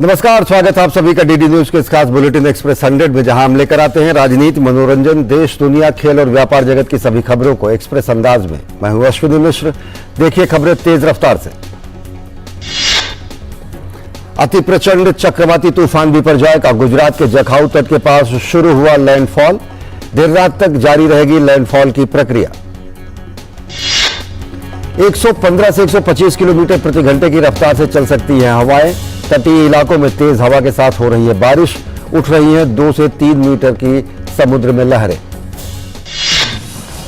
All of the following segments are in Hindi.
नमस्कार, स्वागत है आप सभी का डीडी न्यूज के इस खास बुलेटिन एक्सप्रेस 100 में, जहां हम लेकर आते हैं राजनीति, मनोरंजन, देश, दुनिया, खेल और व्यापार जगत की सभी खबरों को एक्सप्रेस अंदाज में। मैं हूं अश्विनी मिश्र। देखिए खबरें तेज रफ्तार से। अति प्रचंड चक्रवाती तूफान बिपरजॉय का गुजरात के जखाऊ तट के पास शुरू हुआ लैंडफॉल। देर रात तक जारी रहेगी लैंडफॉल की प्रक्रिया। 115 से 125 किलोमीटर प्रति घंटे की रफ्तार से चल सकती है हवाएं। तटीय इलाकों में तेज हवा के साथ हो रही है बारिश। उठ रही है 2 से 3 मीटर की समुद्र में लहरें।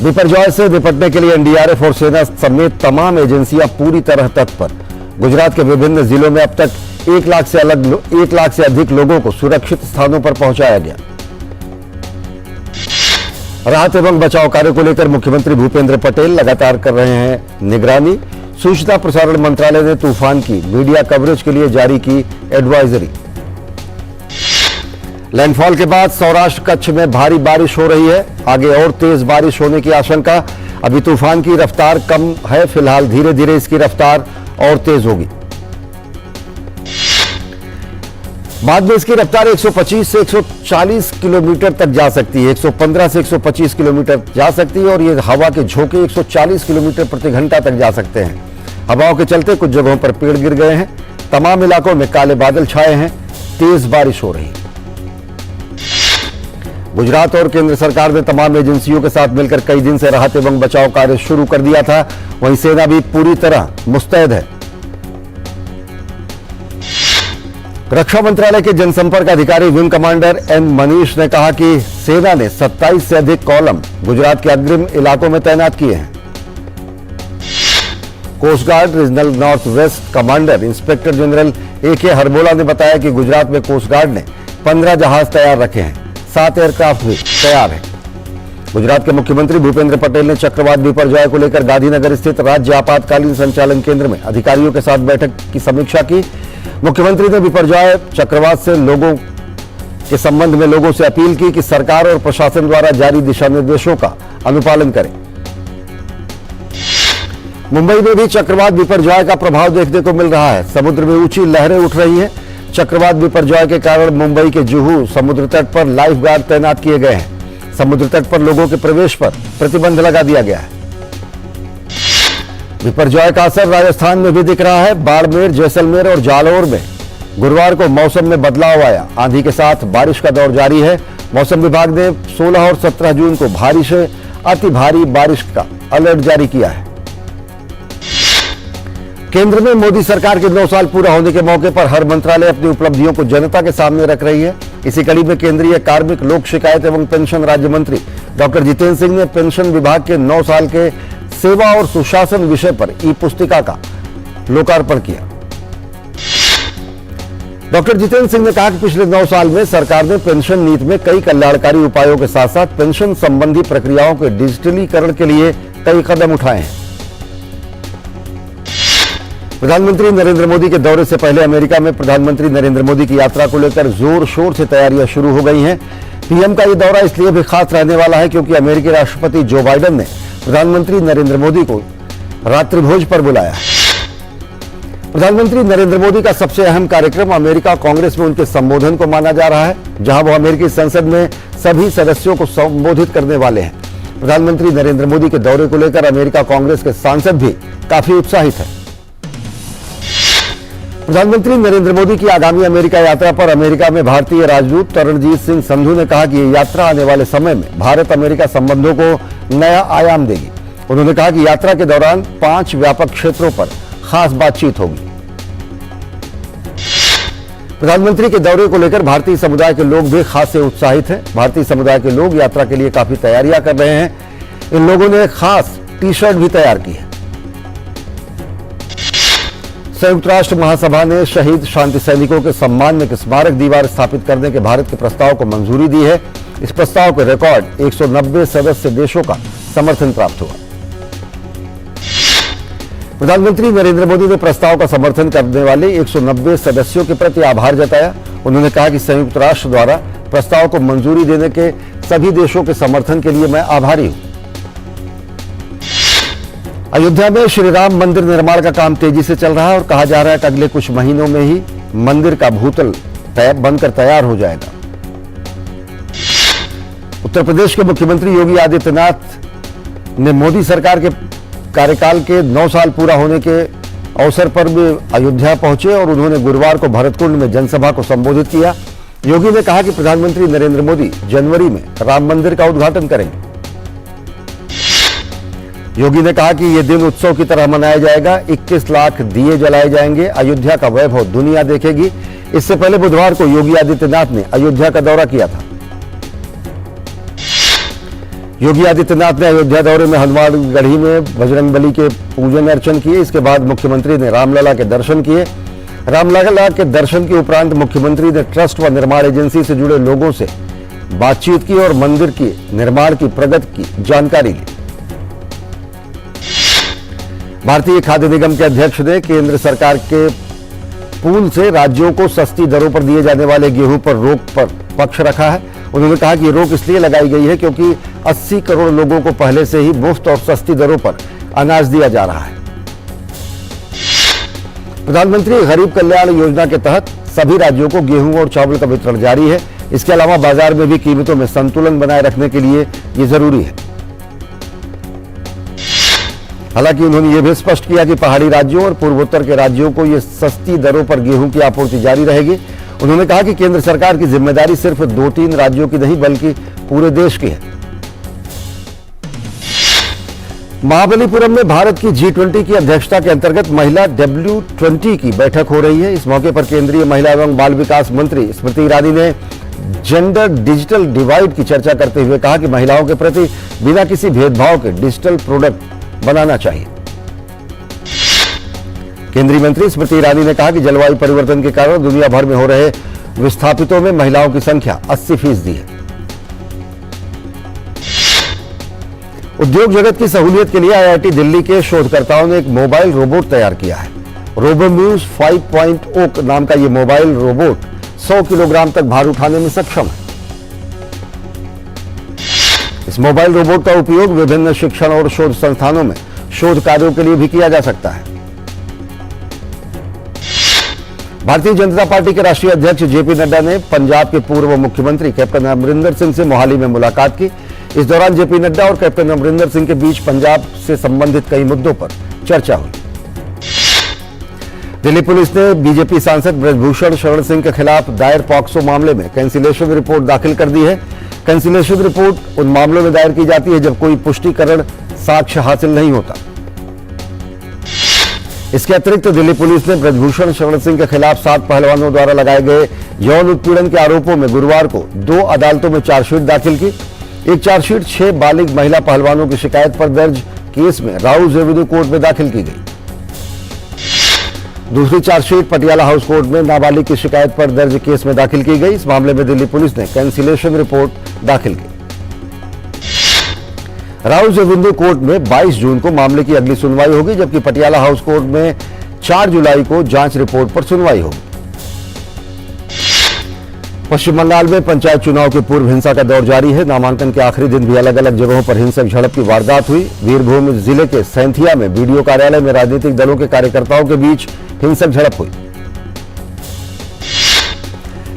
बिपरजॉय से निपटने के लिए एनडीआरएफ और सेना समेत तमाम एजेंसियां पूरी तरह तत्पर। गुजरात के विभिन्न जिलों में अब तक 1 लाख से अधिक लोगों को सुरक्षित स्थानों पर पहुंचाया गया। राहत एवं बचाव कार्य को लेकर मुख्यमंत्री भूपेंद्र पटेल लगातार कर रहे हैं निगरानी। सूचना प्रसारण मंत्रालय ने तूफान की मीडिया कवरेज के लिए जारी की एडवाइजरी। लैंडफॉल के बाद सौराष्ट्र कच्छ में भारी बारिश हो रही है। आगे और तेज बारिश होने की आशंका। अभी तूफान की रफ्तार कम है, फिलहाल धीरे धीरे इसकी रफ्तार और तेज होगी। बाद में इसकी रफ्तार 125 से 140 किलोमीटर तक जा सकती है। 115 से 125 किलोमीटर जा सकती है और ये हवा के झोंके 140 किलोमीटर प्रति घंटा तक जा सकते हैं। हवाओं के चलते कुछ जगहों पर पेड़ गिर गए हैं। तमाम इलाकों में काले बादल छाए हैं। तेज बारिश हो रही है। गुजरात और केंद्र सरकार ने तमाम एजेंसियों के साथ मिलकर कई दिन से राहत एवं बचाव कार्य शुरू कर दिया था। वहीं सेना भी पूरी तरह मुस्तैद है। रक्षा मंत्रालय के जनसंपर्क अधिकारी विंग कमांडर एन मनीष ने कहा कि सेना ने 27 से अधिक कॉलम गुजरात के अग्रिम इलाकों में तैनात किए हैं। Coast guard regional north west commander inspector general A K. Harbola ने बताया कि गुजरात में कोस्ट गार्ड ने 15 जहाज तैयार रखे हैं। 7 एयरक्राफ्ट भी तैयार है। गुजरात के मुख्यमंत्री भूपेंद्र पटेल ने चक्रवात बिपरजॉय को लेकर गांधीनगर स्थित राज्य आपातकालीन संचालन केंद्र में अधिकारियों के साथ बैठक की समीक्षा की। मुख्यमंत्री ने बिपरजॉय चक्रवात से लोगों के संबंध में लोगों से अपील की कि सरकार और प्रशासन द्वारा जारी दिशा निर्देशों का अनुपालन करें। मुंबई में भी चक्रवात बिपरजॉय का प्रभाव देखने को मिल रहा है। समुद्र में ऊंची लहरें उठ रही हैं। चक्रवात बिपरजॉय के कारण मुंबई के जुहू समुद्र तट पर लाइफ गार्ड तैनात किए गए हैं। समुद्र तट पर लोगों के प्रवेश पर प्रतिबंध लगा दिया गया है। बिपरजॉय का असर राजस्थान में भी दिख रहा है। बाड़मेर, जैसलमेर और जालौर में गुरुवार को मौसम में बदलाव आया। आंधी के साथ बारिश का दौर जारी है। मौसम विभाग ने 16 और 17 जून को भारी से अति भारी बारिश का अलर्ट जारी किया है। केंद्र में मोदी सरकार के 9 साल पूरा होने के मौके पर हर मंत्रालय अपनी उपलब्धियों को जनता के सामने रख रही है। इसी कड़ी में केंद्रीय कार्मिक, लोक शिकायत एवं पेंशन राज्य मंत्री डॉक्टर जितेंद्र सिंह ने पेंशन विभाग के 9 साल के सेवा और सुशासन विषय पर ई पुस्तिका का लोकार्पण किया। डॉक्टर जितेंद्र सिंह ने कहा कि पिछले 9 साल में सरकार ने पेंशन नीति में कई कल्याणकारी उपायों के साथ साथ पेंशन संबंधी प्रक्रियाओं के डिजिटलीकरण के लिए कई कदम उठाए हैं। प्रधानमंत्री नरेंद्र मोदी के दौरे से पहले अमेरिका में प्रधानमंत्री नरेंद्र मोदी की यात्रा को लेकर जोर शोर से तैयारियां शुरू हो गई हैं। पीएम का यह दौरा इसलिए भी खास रहने वाला है क्योंकि अमेरिकी राष्ट्रपति जो बाइडेन ने प्रधानमंत्री नरेंद्र मोदी को रात्रि भोज पर बुलाया है। प्रधानमंत्री नरेंद्र मोदी का सबसे अहम कार्यक्रम अमेरिका कांग्रेस में उनके संबोधन को माना जा रहा है, जहां वो अमेरिकी संसद में सभी सदस्यों को संबोधित करने वाले हैं। प्रधानमंत्री नरेंद्र मोदी के दौरे को लेकर अमेरिका कांग्रेस के सांसद भी काफी उत्साहित हैं। प्रधानमंत्री नरेंद्र मोदी की आगामी अमेरिका यात्रा पर अमेरिका में भारतीय राजदूत तरणजीत सिंह संधू ने कहा कि ये यात्रा आने वाले समय में भारत अमेरिका संबंधों को नया आयाम देगी। उन्होंने कहा कि यात्रा के दौरान 5 व्यापक क्षेत्रों पर खास बातचीत होगी। प्रधानमंत्री के दौरे को लेकर भारतीय समुदाय के लोग भी खासे उत्साहित हैं। भारतीय समुदाय के लोग यात्रा के लिए काफी तैयारियां कर रहे हैं। इन लोगों ने खास टी-शर्ट भी तैयार की है। संयुक्त राष्ट्र महासभा ने शहीद शांति सैनिकों के सम्मान में एक स्मारक दीवार स्थापित करने के भारत के प्रस्ताव को मंजूरी दी है। इस प्रस्ताव को रिकॉर्ड 190 सदस्य देशों का समर्थन प्राप्त हुआ। प्रधानमंत्री नरेंद्र मोदी ने प्रस्ताव का समर्थन करने वाले 190 सदस्यों के प्रति आभार जताया। उन्होंने कहा कि संयुक्त राष्ट्र द्वारा प्रस्ताव को मंजूरी देने के सभी देशों के समर्थन के लिए मैं आभारी हूं। अयोध्या में श्री राम मंदिर निर्माण का काम तेजी से चल रहा है और कहा जा रहा है कि अगले कुछ महीनों में ही मंदिर का भूतल बनकर तैयार हो जाएगा। उत्तर प्रदेश के मुख्यमंत्री योगी आदित्यनाथ ने मोदी सरकार के कार्यकाल के 9 साल पूरा होने के अवसर पर भी अयोध्या पहुंचे और उन्होंने गुरुवार को भरतकुंड में जनसभा को संबोधित किया। योगी ने कहा कि प्रधानमंत्री नरेंद्र मोदी जनवरी में राम मंदिर का उद्घाटन करेंगे। योगी ने कहा कि यह दिन उत्सव की तरह मनाया जाएगा। 21 लाख दिए जलाए जाएंगे। अयोध्या का वैभव दुनिया देखेगी। इससे पहले बुधवार को योगी आदित्यनाथ ने अयोध्या का दौरा किया था। योगी आदित्यनाथ ने अयोध्या दौरे में हनुमानगढ़ी में बजरंगबली के पूजन अर्चन किए। इसके बाद मुख्यमंत्री ने रामलला के दर्शन किए। रामलला के दर्शन के उपरांत मुख्यमंत्री ने ट्रस्ट व निर्माण एजेंसी से जुड़े लोगों से बातचीत की और मंदिर के निर्माण की प्रगति की जानकारी ली। भारतीय खाद्य निगम के अध्यक्ष ने केंद्र सरकार के पूल से राज्यों को सस्ती दरों पर दिए जाने वाले गेहूं पर रोक पर पक्ष रखा है। उन्होंने कहा कि रोक इसलिए लगाई गई है क्योंकि 80 करोड़ लोगों को पहले से ही मुफ्त और सस्ती दरों पर अनाज दिया जा रहा है। प्रधानमंत्री गरीब कल्याण योजना के तहत सभी राज्यों को गेहूं और चावल का वितरण जारी है। इसके अलावा बाजार में भी कीमतों में संतुलन बनाए रखने के लिए ये जरूरी है। हालांकि उन्होंने ये भी स्पष्ट किया कि पहाड़ी राज्यों और पूर्वोत्तर के राज्यों को ये सस्ती दरों पर गेहूं की आपूर्ति जारी रहेगी। उन्होंने कहा कि केंद्र सरकार की जिम्मेदारी सिर्फ 2-3 राज्यों की नहीं बल्कि पूरे देश की है। महाबलीपुरम में भारत की G20 की अध्यक्षता के अंतर्गत महिला W20 की बैठक हो रही है। इस मौके पर केंद्रीय महिला एवं बाल विकास मंत्री स्मृति ईरानी ने जेंडर डिजिटल डिवाइड की चर्चा करते हुए कहा कि महिलाओं के प्रति बिना किसी भेदभाव के डिजिटल प्रोडक्ट बनाना चाहिए। केंद्रीय मंत्री स्मृति ईरानी ने कहा कि जलवायु परिवर्तन के कारण दुनिया भर में हो रहे विस्थापितों में महिलाओं की संख्या 80% है। उद्योग जगत की सहूलियत के लिए IIT दिल्ली के शोधकर्ताओं ने एक मोबाइल रोबोट तैयार किया है। रोबोम्यूज 5.0 नाम का यह मोबाइल रोबोट 100 किलोग्राम तक भार उठाने में सक्षम है। इस मोबाइल रोबोट का उपयोग विभिन्न शिक्षण और शोध संस्थानों में शोध कार्यों के लिए भी किया जा सकता है। भारतीय जनता पार्टी के राष्ट्रीय अध्यक्ष जेपी नड्डा ने पंजाब के पूर्व मुख्यमंत्री कैप्टन अमरिंदर सिंह से मोहाली में मुलाकात की। इस दौरान जेपी नड्डा और कैप्टन अमरिंदर सिंह के बीच पंजाब से संबंधित कई मुद्दों पर चर्चा हुई। दिल्ली पुलिस ने बीजेपी सांसद ब्रजभूषण शरण सिंह के खिलाफ दायर पॉक्सो मामले में कैंसिलेशन रिपोर्ट दाखिल कर दी है। कैंसिलेशन रिपोर्ट उन मामलों में दायर की जाती है जब कोई पुष्टिकरण साक्ष्य हासिल नहीं होता। इसके अतिरिक्त दिल्ली पुलिस ने ब्रजभूषण शरण सिंह के खिलाफ 7 पहलवानों द्वारा लगाए गए यौन उत्पीड़न के आरोपों में गुरुवार को 2 अदालतों में चार्जशीट दाखिल की। एक चार्जशीट 6 बालिग महिला पहलवानों की शिकायत पर दर्ज केस में राउज एवेन्यू कोर्ट में दाखिल की गई। दूसरी चार्जशीट पटियाला हाउस कोर्ट में नाबालिग की शिकायत पर दर्ज केस में दाखिल की गई। इस मामले में दिल्ली पुलिस ने कैंसिलेशन रिपोर्ट दाखिल की। राउज एवेन्यू कोर्ट में 22 जून को मामले की अगली सुनवाई होगी, जबकि पटियाला हाउस कोर्ट में 4 जुलाई को जांच रिपोर्ट पर सुनवाई होगी। पश्चिम बंगाल में पंचायत चुनाव के पूर्व हिंसा का दौर जारी है। नामांकन के आखिरी दिन भी अलग अलग जगहों पर हिंसक झड़प की वारदात हुई। वीरभूम जिले के सैंथिया में बीडीओ कार्यालय में राजनीतिक दलों के कार्यकर्ताओं के बीच हिंसक झड़प हुई।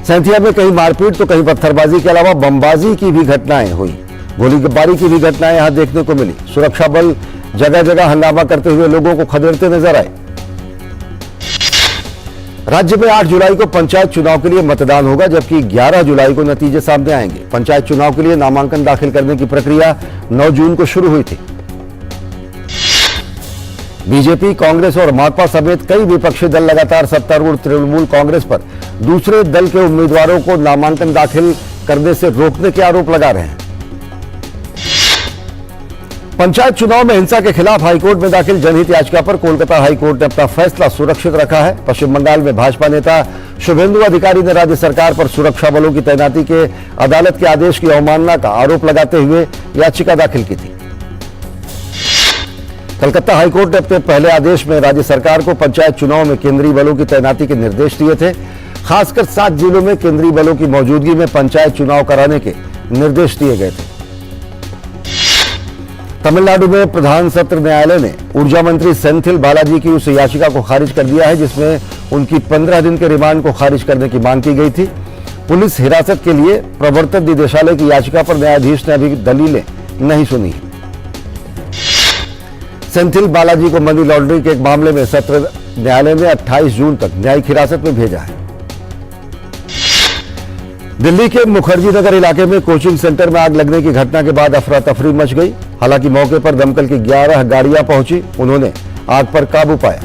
सैंथिया में कहीं मारपीट तो कहीं पत्थरबाजी के अलावा बमबाजी की भी घटनाएं हुई। गोलीबारी की भी घटनाएं यहां देखने को मिली। सुरक्षा बल जगह जगह हंगामा करते हुए लोगों को खदेड़ते नजर आए। राज्य में 8 जुलाई को पंचायत चुनाव के लिए मतदान होगा, जबकि 11 जुलाई को नतीजे सामने आएंगे। पंचायत चुनाव के लिए नामांकन दाखिल करने की प्रक्रिया 9 जून को शुरू हुई थी। बीजेपी, कांग्रेस और माकपा समेत कई विपक्षी दल लगातार सत्तारूढ़ तृणमूल कांग्रेस पर दूसरे दल के उम्मीदवारों को नामांकन दाखिल करने से रोकने के आरोप लगा रहे हैं। पंचायत चुनाव में हिंसा के खिलाफ हाईकोर्ट में दाखिल जनहित याचिका पर कोलकाता हाईकोर्ट ने अपना फैसला सुरक्षित रखा है। पश्चिम बंगाल में भाजपा नेता शुभेंदु अधिकारी ने राज्य सरकार पर सुरक्षा बलों की तैनाती के अदालत के आदेश की अवमानना का आरोप लगाते हुए याचिका दाखिल की थी। कलकत्ता हाईकोर्ट ने अपने पहले आदेश में राज्य सरकार को पंचायत चुनाव में केंद्रीय बलों की तैनाती के निर्देश दिए थे। खासकर 7 जिलों में केंद्रीय बलों की मौजूदगी में पंचायत चुनाव कराने के निर्देश दिए गए थे। तमिलनाडु में प्रधान सत्र न्यायालय ने ऊर्जा मंत्री सेंथिल बालाजी की उस याचिका को खारिज कर दिया है जिसमें उनकी 15 दिन के रिमांड को खारिज करने की मांग की गई थी। पुलिस हिरासत के लिए प्रवर्तन निदेशालय की याचिका पर न्यायाधीश ने अभी दलीलें नहीं सुनी। सेंथिल बालाजी को मनी लॉन्ड्रिंग के एक मामले में सत्र न्यायालय ने 28 जून तक न्यायिक हिरासत में भेजा है। दिल्ली के मुखर्जी नगर इलाके में कोचिंग सेंटर में आग लगने की घटना के बाद अफरा तफरी मच गई। हालांकि मौके पर दमकल की 11 गाड़ियां पहुंची, उन्होंने आग पर काबू पाया।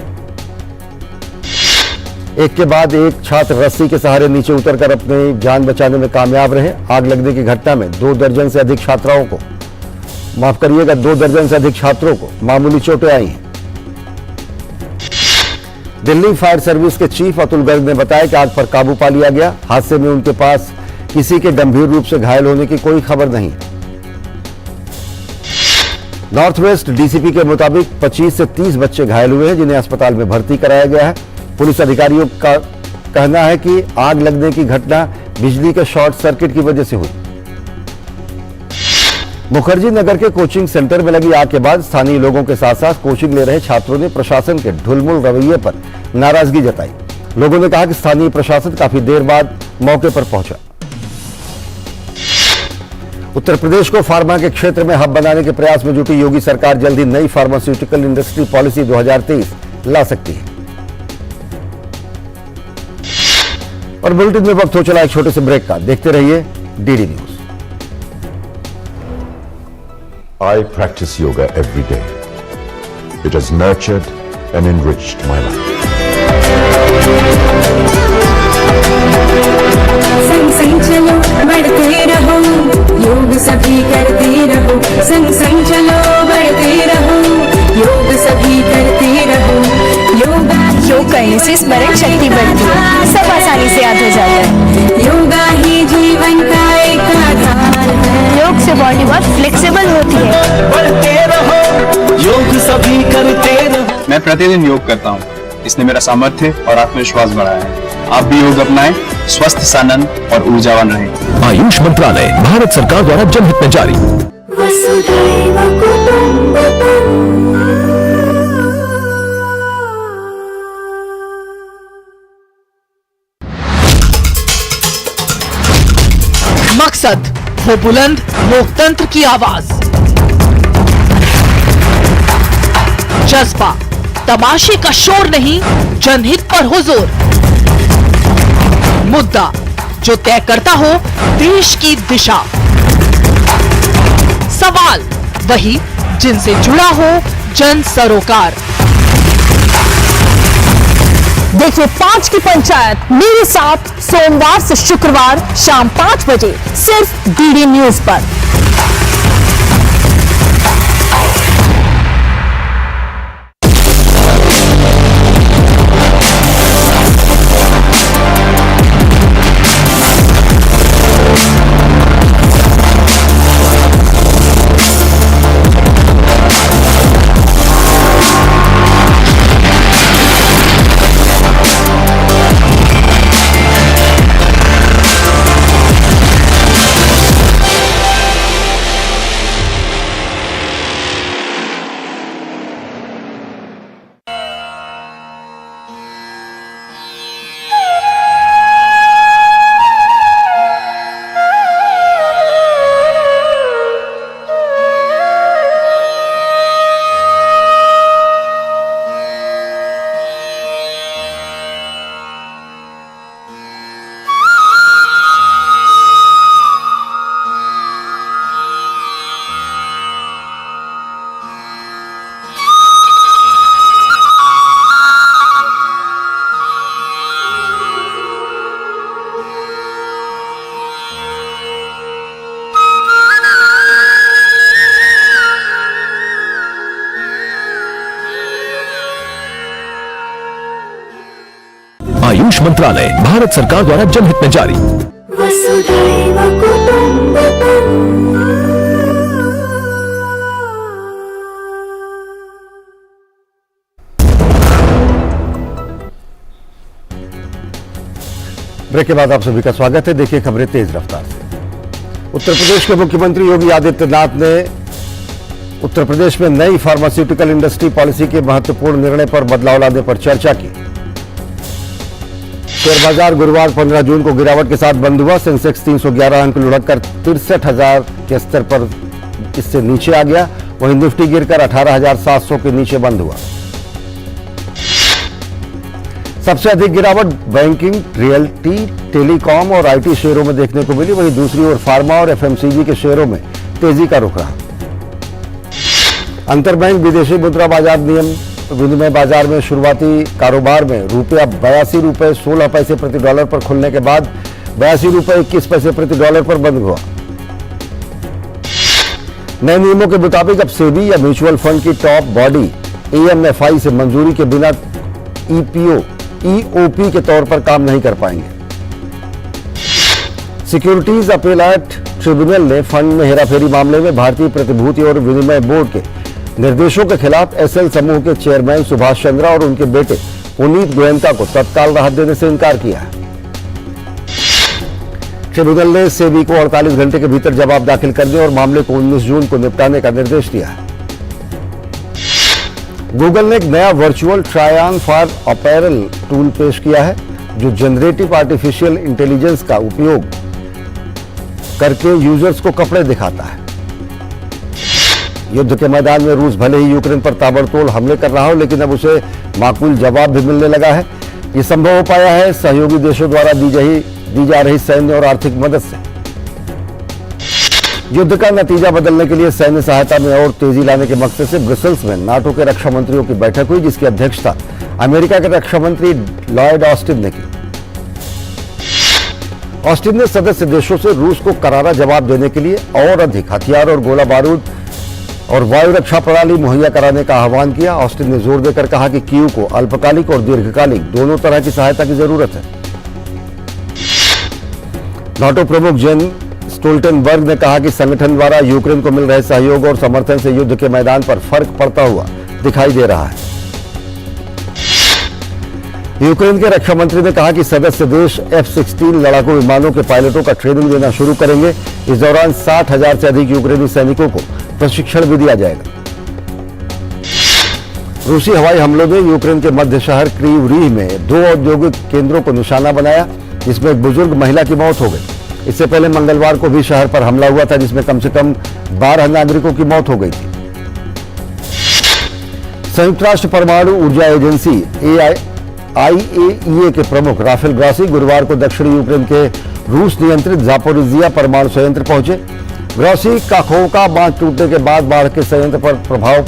एक के बाद एक छात्र रस्सी के सहारे नीचे उतरकर अपनी जान बचाने में कामयाब रहे। आग लगने की घटना में 2 दर्जन से अधिक छात्रों को मामूली चोटें आई हैं। दिल्ली फायर सर्विस के चीफ अतुल गर्ग ने बताया कि आग पर काबू पा लिया गया। हादसे में उनके पास किसी के गंभीर रूप से घायल होने की कोई खबर नहीं। नॉर्थ वेस्ट डीसीपी के मुताबिक 25 से 30 बच्चे घायल हुए हैं, जिन्हें अस्पताल में भर्ती कराया गया है। पुलिस अधिकारियों का कहना है कि आग लगने की घटना बिजली के शॉर्ट सर्किट की वजह से हुई। मुखर्जी नगर के कोचिंग सेंटर में लगी आग के बाद स्थानीय लोगों के साथ साथ कोचिंग ले रहे छात्रों ने प्रशासन के ढुलमुल रवैये पर नाराजगी जताई। लोगों ने कहा कि स्थानीय प्रशासन काफी देर बाद मौके पर पहुंचा। उत्तर प्रदेश को फार्मा के क्षेत्र में हब बनाने के प्रयास में जुटी योगी सरकार जल्द ही नई फार्मास्यूटिकल इंडस्ट्री पॉलिसी 2023 ला सकती है। और बुलेटिन में वक्त हो चला एक छोटे से ब्रेक का। देखते रहिए DD news. I practice yoga every day. It has nurtured and enriched my life. संग संग चलो बढ़ते रहो, योग सभी करते रहो। संग संग चलो बढ़ते रहो, योग सभी करते रहो। योग करने से स्मरण शक्ति बढ़ती है, सब आसानी से याद हो जाता है। योगा ही जीवन का एक आधार है। योग से बॉडी बहुत फ्लेक्सिबल होती है। बढ़ते रहो, योग सभी करते रहो। मैं प्रतिदिन योग करता हूँ, इसने मेरा सामर्थ्य और आत्मविश्वास बढ़ाया है। आप भी योग अपनाएं, स्वस्थ, सनन और ऊर्जावान रहें। आयुष मंत्रालय भारत सरकार द्वारा जनहित में जारी। वसुधैव कुटुम्बकम्। मकसद हो बुलंद लोकतंत्र की आवाज, जज्बा तमाशे का शोर नहीं, जनहित पर हो जोर। मुद्दा जो तय करता हो देश की दिशा, सवाल वही जिनसे जुड़ा हो जन सरोकार। देखिए 5 की पंचायत मेरे साथ सोमवार से शुक्रवार शाम 5 बजे सिर्फ डीडी न्यूज पर। आयुष मंत्रालय भारत सरकार द्वारा जनहित में जारी। वसुधैव कुटुम्बकम्। ब्रेक के बाद आप सभी का स्वागत है। देखिए खबरें तेज रफ्तार से। उत्तर प्रदेश के मुख्यमंत्री योगी आदित्यनाथ ने उत्तर प्रदेश में नई फार्मास्यूटिकल इंडस्ट्री पॉलिसी के महत्वपूर्ण निर्णय पर बदलाव लाने पर चर्चा की। शेयर बाजार गुरुवार 15 जून को गिरावट के साथ बंद हुआ। सेंसेक्स 311 अंक लुढ़ककर 63,000 के स्तर पर इससे नीचे आ गया। वहीं निफ्टी गिरकर 18,700 के नीचे बंद हुआ। सबसे अधिक गिरावट बैंकिंग, रियल्टी, टेलीकॉम और आईटी शेयरों में देखने को मिली। वहीं दूसरी ओर फार्मा और एफएमसीजी के शेयरों में तेजी का रुख रहा। अंतरबैंक विदेशी मुद्रा बाजार नियम विनिमय बाजार में शुरुआती कारोबार में ₹82.16 प्रति डॉलर पर खुलने के बाद ₹82.21 प्रति डॉलर पर बंद हुआ। नए नियमों के मुताबिक अब सेबी या म्यूचुअल फंड की टॉप बॉडी AMFI से मंजूरी के बिना EOP के तौर पर काम नहीं कर पाएंगे। सिक्योरिटीज अपीलेट ट्रिब्यूनल ने फंड में हेराफेरी मामले में भारतीय प्रतिभूति और विनिमय बोर्ड के निर्देशों के खिलाफ SL समूह के चेयरमैन सुभाष चंद्रा और उनके बेटे पुनीत गोयनका को तत्काल राहत देने से इनकार किया है। ट्रिब्यूनल ने सेबी को 48 घंटे के भीतर जवाब दाखिल करने और मामले को 19 जून को निपटाने का निर्देश दिया है। गूगल ने एक नया virtual try on for apparel tool पेश किया है, जो जनरेटिव आर्टिफिशियल इंटेलिजेंस का उपयोग करके यूजर्स को कपड़े दिखाता है। युद्ध के मैदान में रूस भले ही यूक्रेन पर ताबड़तोड़ हमले कर रहा हो, लेकिन अब उसे माकूल जवाब भी मिलने लगा है। ये संभव हो पाया है सहयोगी देशों द्वारा दी जा रही सैन्य और आर्थिक मदद से। युद्ध का नतीजा बदलने के लिए सैन्य सहायता में और तेजी लाने के मकसद से ब्रसेल्स में नाटो के रक्षा मंत्रियों की बैठक हुई, जिसकी अध्यक्षता अमेरिका के रक्षा मंत्री लॉयड ऑस्टिन ने की। ऑस्टिन ने सदस्य देशों से रूस को करारा जवाब देने के लिए और अधिक हथियार और गोला बारूद और वायु रक्षा प्रणाली मुहैया कराने का आह्वान किया। ऑस्टिन ने जोर देकर कहा कि कीव को अल्पकालिक और दीर्घकालिक दोनों तरह की सहायता की जरूरत है। नाटो प्रमुख जेन स्टोल्टेनबर्ग ने कहा कि संगठन द्वारा यूक्रेन को मिल रहे सहयोग और समर्थन से युद्ध के मैदान पर फर्क पड़ता हुआ दिखाई दे रहा है। यूक्रेन के रक्षा मंत्री ने कहा कि सदस्य देश F-16 लड़ाकू विमानों के पायलटों का ट्रेनिंग देना शुरू करेंगे। इस दौरान 60,000 से अधिक यूक्रेनी सैनिकों को प्रशिक्षण भी दिया जाएगा। रूसी हवाई हमलों में यूक्रेन के मध्य शहर क्रीव रीह में 2 औद्योगिक केंद्रों को निशाना बनाया, जिसमें एक बुजुर्ग महिला की मौत हो गई। इससे पहले मंगलवार को भी शहर पर हमला हुआ था, जिसमें कम से कम 12 नागरिकों की मौत हो गई थी। संयुक्त राष्ट्र परमाणु ऊर्जा एजेंसी IAEA के प्रमुख राफेल ग्रॉसी गुरुवार को दक्षिणी यूक्रेन के रूस नियंत्रित जापोरिजिया परमाणु संयंत्र पहुंचे। ग्रॉसी काखोवका बांध टूटने के बाद बाढ़ के संयंत्र पर प्रभाव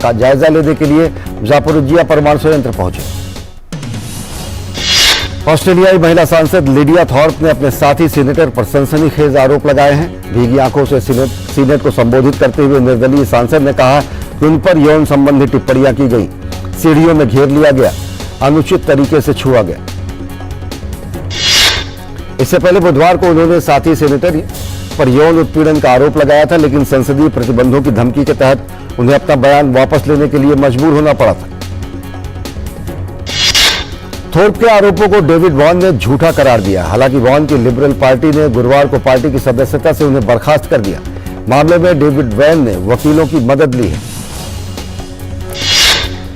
का जायजा लेने के लिए जापोरिजिया परमाणु संयंत्र पहुंचे। ऑस्ट्रेलियाई महिला सांसद लिडिया थॉर्प ने अपने साथी सीनेटर पर सनसनीखेज आरोप लगाए हैं। भीगी आंखों से सीनेट को संबोधित करते हुए निर्दलीय सांसद ने कहा कि उन पर यौन संबंधी टिप्पणियां की गई, सीढ़ियों में घेर लिया गया, अनुचित तरीके से छुआ गया। इससे पहले बुधवार को उन्होंने साथी सेनेटर पर यौन उत्पीड़न का आरोप लगाया था, लेकिन संसदीय प्रतिबंधों की धमकी के तहत उन्हें अपना बयान वापस लेने के लिए मजबूर होना पड़ा था। थोर्प के आरोपों को डेविड वॉन ने झूठा करार दिया। हालांकि वॉन की लिबरल पार्टी ने गुरुवार को पार्टी की सदस्यता से उन्हें बर्खास्त कर दिया। मामले में डेविड वैन ने वकीलों की मदद ली है।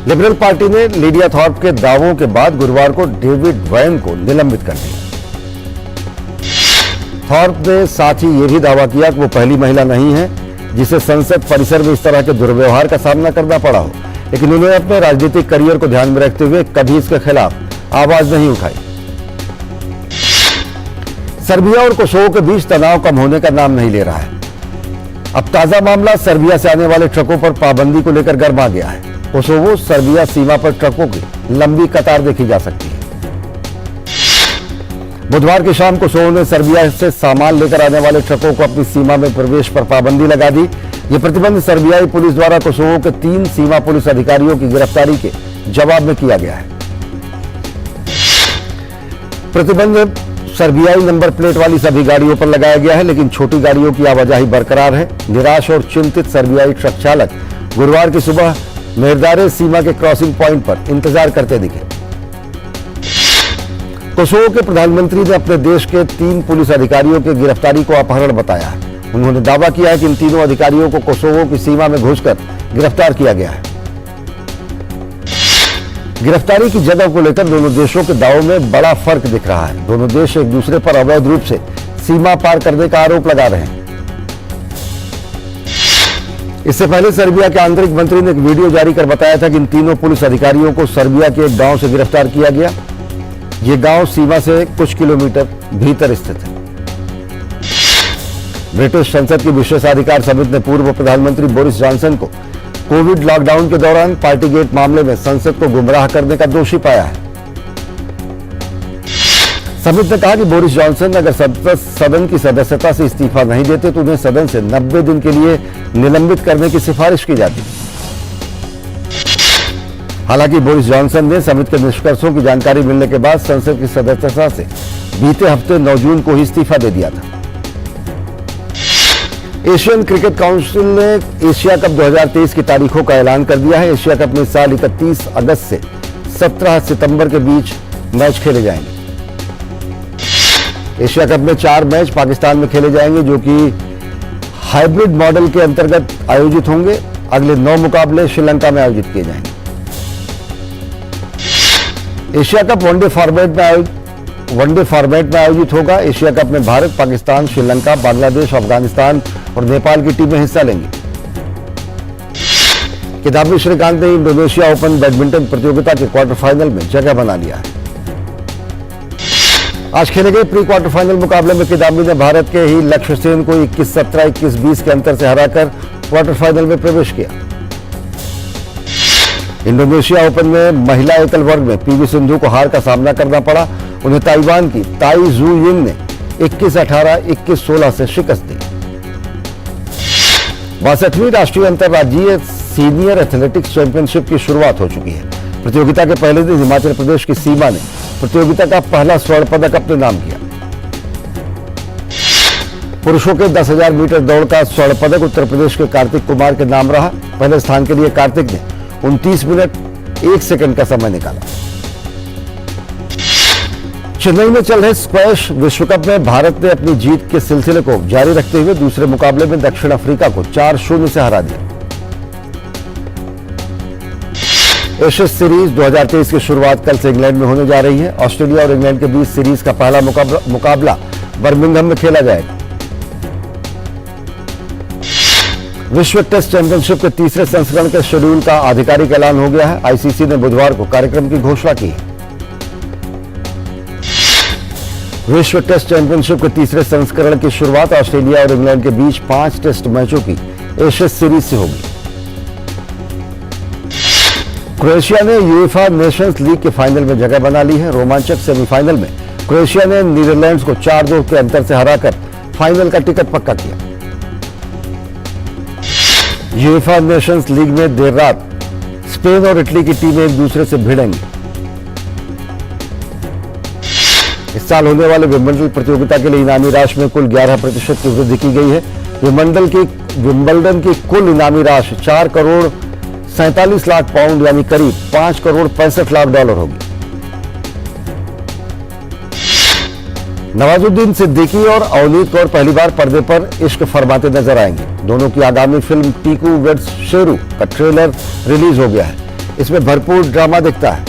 लिबरल पार्टी ने लिडिया थॉर्प के दावों के बाद गुरुवार को डेविड वैन को निलंबित कर दिया। थॉर्प ने साथ ही यह भी दावा किया कि वो पहली महिला नहीं है जिसे संसद परिसर में इस तरह के दुर्व्यवहार का सामना करना पड़ा हो, लेकिन उन्होंने अपने राजनीतिक करियर को ध्यान में रखते हुए कभी इसके खिलाफ आवाज नहीं उठाई। सर्बिया और कोसोवो के बीच तनाव कम होने का नाम नहीं ले रहा है। अब ताजा मामला सर्बिया से आने वाले ट्रकों पर पाबंदी को लेकर गर्मा गया है। कोसोवो सर्बिया सीमा पर ट्रकों की लंबी कतार देखी जा सकती है। बुधवार की शाम कोसोवो ने सर्बिया से सामान लेकर आने वाले ट्रकों को अपनी सीमा में प्रवेश पर पाबंदी लगा दी। यह प्रतिबंध सर्बियाई पुलिस द्वारा कोसोवो के 3 सीमा पुलिस अधिकारियों की गिरफ्तारी के जवाब में किया गया है। प्रतिबंध सर्बियाई नंबर प्लेट वाली सभी गाड़ियों पर लगाया गया है, लेकिन छोटी गाड़ियों की आवाजाही बरकरार है। निराश और चिंतित सर्बियाई ट्रक चालक गुरुवार की सुबह मेरदारे सीमा के क्रॉसिंग पॉइंट पर इंतजार करते दिखे। कोसोवो के प्रधानमंत्री ने अपने देश के 3 पुलिस अधिकारियों की गिरफ्तारी को अपहरण बताया है। उन्होंने दावा किया है कि इन तीनों अधिकारियों को कोसोवो की सीमा में घुसकर गिरफ्तार किया गया है। गिरफ्तारी की जगह को लेकर दोनों देशों के दावों में बड़ा फर्क दिख रहा है। दोनों देश एक दूसरे पर अवैध रूप से सीमा पार करने का आरोप लगा रहे हैं। इससे पहले सर्बिया के आंतरिक मंत्री ने एक वीडियो जारी कर बताया था कि इन तीनों पुलिस अधिकारियों को सर्बिया के एक गांव से गिरफ्तार किया गया। ये गांव सीमा से कुछ किलोमीटर भीतर स्थित है। ब्रिटिश संसद की विशेषाधिकार समिति ने पूर्व प्रधानमंत्री बोरिस जॉनसन को कोविड लॉकडाउन के दौरान पार्टीगेट मामले में संसद को गुमराह करने का दोषी पाया है। समिति ने कहा कि बोरिस जॉनसन अगर सदन की सदस्यता से इस्तीफा नहीं देते तो उन्हें सदन से 90 दिन के लिए निलंबित करने की सिफारिश की जाती। हालांकि बोरिस जॉनसन ने समिति के निष्कर्षों की जानकारी मिलने के बाद संसद की सदस्यता से बीते हफ्ते 9 जून को ही इस्तीफा दे दिया था। एशियन क्रिकेट काउंसिल ने एशिया कप 2023 की तारीखों का ऐलान कर दिया है। एशिया कप में इस साल 31 अगस्त से 17 सितंबर के बीच मैच खेले जाएंगे। एशिया कप में 4 मैच पाकिस्तान में खेले जाएंगे, जो कि हाइब्रिड मॉडल के अंतर्गत आयोजित होंगे। अगले 9 मुकाबले श्रीलंका में आयोजित किए जाएंगे। एशिया कप वनडे फॉर्मेट में आयोजित होगा। एशिया कप में भारत, पाकिस्तान, श्रीलंका, बांग्लादेश, अफगानिस्तान और नेपाल की टीमें हिस्सा लेंगी। किदाम्बी श्रीकांत ने इंडोनेशिया ओपन बैडमिंटन प्रतियोगिता के क्वार्टर फाइनल में जगह बना लिया है। आज खेले गए प्री क्वार्टर फाइनल मुकाबले में किदाम्बी ने भारत के ही लक्ष्य सेन को 21-17, 21-20 के अंतर से हराकर क्वार्टर फाइनल में प्रवेश किया। इंडोनेशिया ओपन में महिला एकल वर्ग में पीवी सिंधु को हार का सामना करना पड़ा। उन्हें ताइवान की ताई जू यिंग ने 21-18, 21-16 से शिकस्त दी। 62वीं राष्ट्रीय अंतर्राज्यीय सीनियर एथलेटिक्स चैंपियनशिप की शुरुआत हो चुकी है। प्रतियोगिता के पहले दिन हिमाचल प्रदेश की सीमा ने प्रतियोगिता का पहला स्वर्ण पदक अपने नाम किया। पुरुषों के 10,000 मीटर दौड़ का स्वर्ण पदक उत्तर प्रदेश के कार्तिक कुमार के नाम रहा। पहले स्थान के लिए कार्तिक ने 29 मिनट 1 सेकंड का समय निकाला। चेन्नई में चल रहे स्क्वैश विश्व कप में भारत ने अपनी जीत के सिलसिले को जारी रखते हुए दूसरे मुकाबले में दक्षिण अफ्रीका को 4-0 से हरा दिया। एशेज सीरीज 2023 की शुरुआत कल से इंग्लैंड में होने जा रही है। ऑस्ट्रेलिया और इंग्लैंड के बीच सीरीज का पहला मुकाबला बर्मिंघम में खेला जाएगा। विश्व टेस्ट चैंपियनशिप के तीसरे संस्करण के शेड्यूल का आधिकारिक ऐलान हो गया है। आईसीसी ने बुधवार को कार्यक्रम की घोषणा की है। विश्व टेस्ट चैंपियनशिप के तीसरे संस्करण की शुरुआत ऑस्ट्रेलिया और इंग्लैंड के बीच 5 टेस्ट मैचों की एशेज सीरीज से होगी। क्रोएशिया ने यूएफा नेशंस लीग के फाइनल में जगह बना ली है। रोमांचक सेमीफाइनल में क्रोएशिया ने नीदरलैंड्स को 4-2 के अंतर से हराकर फाइनल का टिकट पक्का किया। यूएफा नेशंस लीग में देर रात स्पेन और इटली की टीमें एक दूसरे से भिड़ेंगी। इस साल होने वाले विंबलडन प्रतियोगिता के लिए इनामी राशि में कुल 11% की वृद्धि की गई है। विंबलडन की कुल इनामी राशि 4 करोड़ 47 लाख पाउंड यानी करीब 5 करोड़ 65 लाख डॉलर होगी। नवाजुद्दीन सिद्दीकी और अवनीत कौर पहली बार पर्दे पर इश्क फरमाते नजर आएंगे। दोनों की आगामी फिल्म टीकू वेड्स शेरू का ट्रेलर रिलीज हो गया है। इसमें भरपूर ड्रामा दिखता है।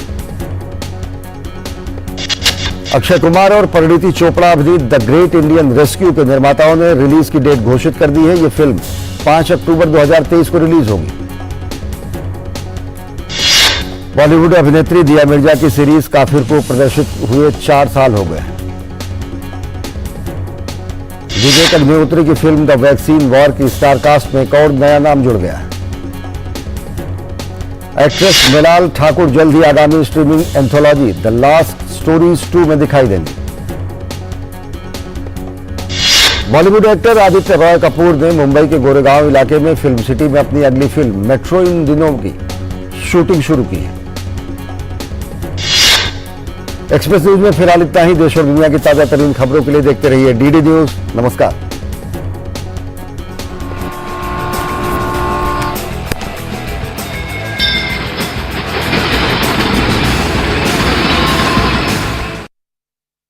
अक्षय कुमार और परिणीति चोपड़ा अभिनीत द ग्रेट इंडियन रेस्क्यू के निर्माताओं ने रिलीज की डेट घोषित कर दी है। यह फिल्म 5 अक्टूबर 2023 को रिलीज होगी। बॉलीवुड अभिनेत्री दिया मिर्जा की सीरीज काफिर को प्रदर्शित हुए 4 साल हो गए हैं। विवेक अग्निहोत्री की फिल्म द वैक्सीन वॉर की स्टार कास्ट में एक और नया नाम जुड़ गया है। एक्ट्रेस मृणाल ठाकुर जल्द ही आगामी streaming anthology the last stories 2 में दिखाई देंगी। बॉलीवुड एक्टर आदित्य रॉय कपूर ने मुंबई के गोरेगांव इलाके में फिल्म सिटी में अपनी अगली फिल्म मेट्रो इन दिनों की शूटिंग शुरू की है। एक्सप्रेस न्यूज में फिलहाल इतना ही। देश और दुनिया की ताजा तरीन खबरों के लिए देखते रहिए डीडी न्यूज। नमस्कार।